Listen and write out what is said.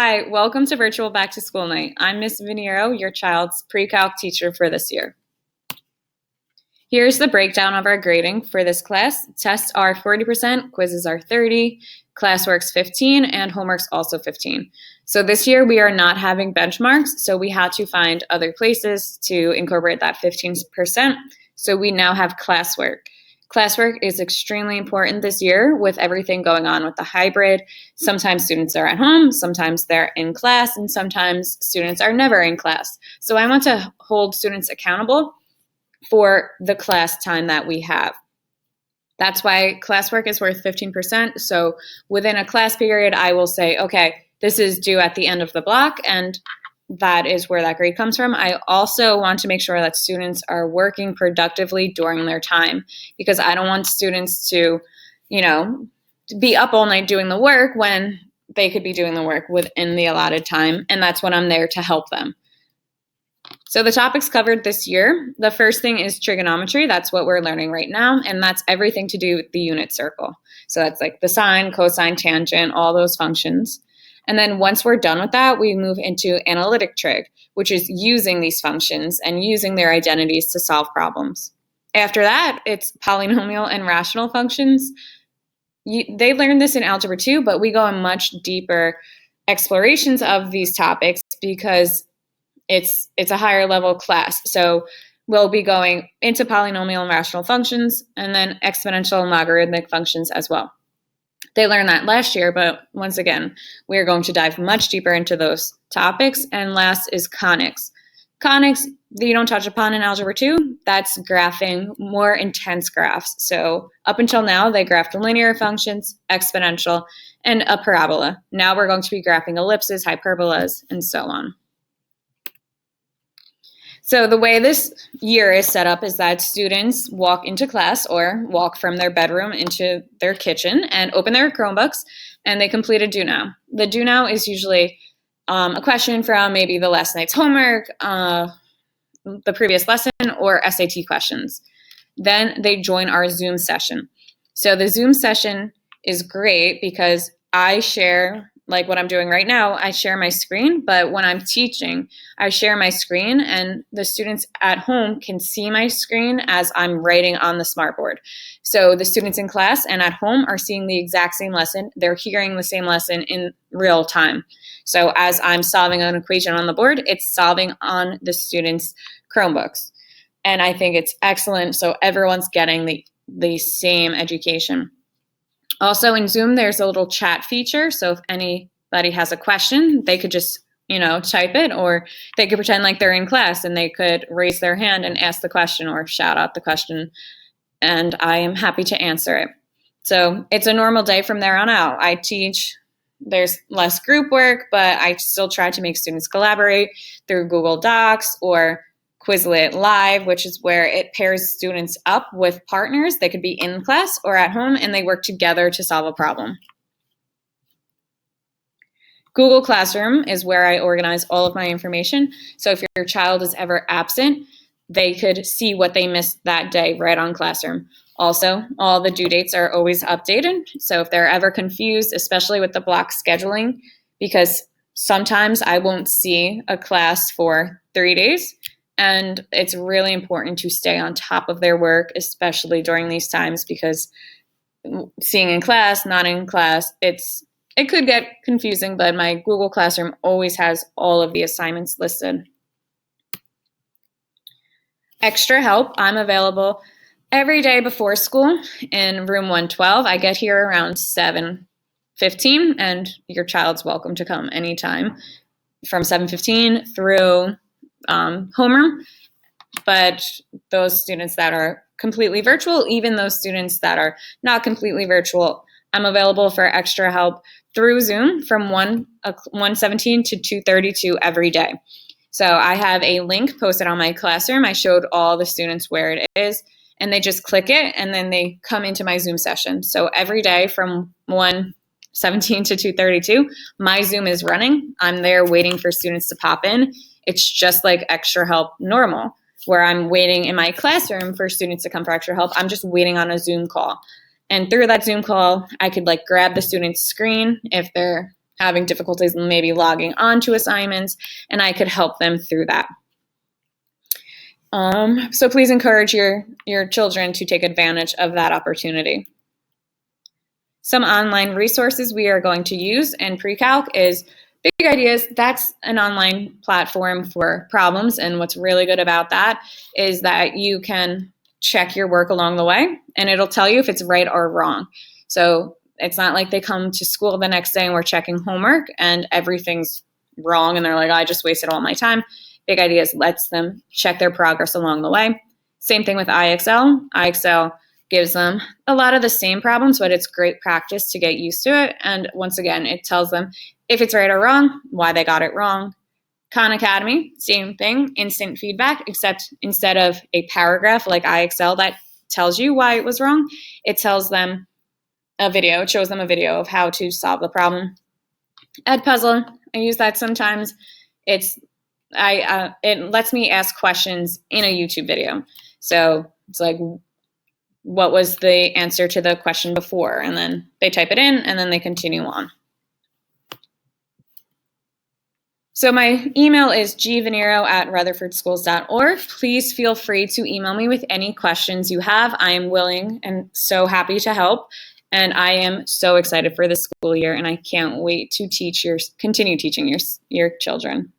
Hi, welcome to Virtual Back to School Night. I'm Miss Viniero, your child's pre-calc teacher for this year. Here's the breakdown of our grading for this class. Tests are 40%, quizzes are 30%, classwork's 15%, and homework's also 15%. So this year we are not having benchmarks, so we had to find other places to incorporate that 15%. So we now have classwork. Classwork is extremely important this year with everything going on with the hybrid. Sometimes students are at home, sometimes they're in class, and sometimes students are never in class. So I want to hold students accountable for the class time that we have. That's why classwork is worth 15%. So within a class period, I will say, okay, this is due at the end of the block, and that is where that grade comes from. I also want to make sure that students are working productively during their time, because I don't want students to, be up all night doing the work when they could be doing the work within the allotted time, and that's when I'm there to help them. So the topics covered this year, the first thing is trigonometry. That's what we're learning right now, and that's everything to do with the unit circle. So that's like the sine, cosine, tangent, all those functions. And then once we're done with that, we move into analytic trig, which is using these functions and using their identities to solve problems. After that, it's polynomial and rational functions. They learned this in Algebra 2, but we go in much deeper explorations of these topics because it's a higher level class. So we'll be going into polynomial and rational functions, and then exponential and logarithmic functions as well. They learned that last year, but once again, we're going to dive much deeper into those topics. And last is conics. Conics, you don't touch upon in Algebra 2. That's graphing more intense graphs. So up until now, they graphed linear functions, exponential, and a parabola. Now we're going to be graphing ellipses, hyperbolas, and so on. So the way this year is set up is that students walk into class or walk from their bedroom into their kitchen and open their Chromebooks, and they complete a do now. The do now is usually a question from maybe the last night's homework, the previous lesson, or SAT questions. Then they join our Zoom session. So the Zoom session is great because I share, like what I'm doing right now, I share my screen, but when I'm teaching, I share my screen and the students at home can see my screen as I'm writing on the smartboard. So the students in class and at home are seeing the exact same lesson. They're hearing the same lesson in real time. So as I'm solving an equation on the board, it's solving on the students' Chromebooks. And I think it's excellent. So everyone's getting the same education. Also in Zoom, there's a little chat feature. So if anybody has a question, they could just, type it, or they could pretend like they're in class and they could raise their hand and ask the question or shout out the question. And I am happy to answer it. So it's a normal day from there on out. I teach, there's less group work, but I still try to make students collaborate through Google Docs or Quizlet Live, which is where it pairs students up with partners. They could be in class or at home, and they work together to solve a problem. Google Classroom is where I organize all of my information. So if your child is ever absent, they could see what they missed that day right on Classroom. Also, all the due dates are always updated. So if they're ever confused, especially with the block scheduling, because sometimes I won't see a class for 3 days, and it's really important to stay on top of their work, especially during these times, because seeing in class, not in class, it could get confusing, but my Google Classroom always has all of the assignments listed. Extra help, I'm available every day before school in room 112. I get here around 7:15, and your child's welcome to come anytime from 7:15 through homeroom. But those students that are completely virtual, even those students that are not completely virtual, I'm available for extra help through Zoom from 1:17 to 2:32 every day. So I have a link posted on my classroom. I showed all the students where it is, and they just click it, and then they come into my Zoom session. So every day from 1:17 to 2:32, my Zoom is running. I'm there waiting for students to pop in. It's just like extra help normal, where I'm waiting in my classroom for students to come for extra help. I'm just waiting on a Zoom call. And through that Zoom call, I could grab the student's screen if they're having difficulties maybe logging on to assignments, and I could help them through that. So please encourage your children to take advantage of that opportunity. Some online resources we are going to use in PreCalc is Big Ideas. That's an online platform for problems, and what's really good about that is that you can check your work along the way, and it'll tell you if it's right or wrong. So it's not like they come to school the next day and we're checking homework and everything's wrong and they're like, I just wasted all my time. Big Ideas lets them check their progress along the way. Same thing with IXL. IXL gives them a lot of the same problems, but it's great practice to get used to it. And once again, it tells them if it's right or wrong, why they got it wrong. Khan Academy, same thing, instant feedback, except instead of a paragraph like IXL that tells you why it was wrong, it tells them a video. It shows them a video of how to solve the problem. Edpuzzle, I use that sometimes. It lets me ask questions in a YouTube video. So it's like, what was the answer to the question before? And then they type it in and then they continue on. So my email is gvenero@rutherfordschools.org. Please feel free to email me with any questions you have. I am willing and so happy to help. And I am so excited for the school year, and I can't wait to continue teaching your children.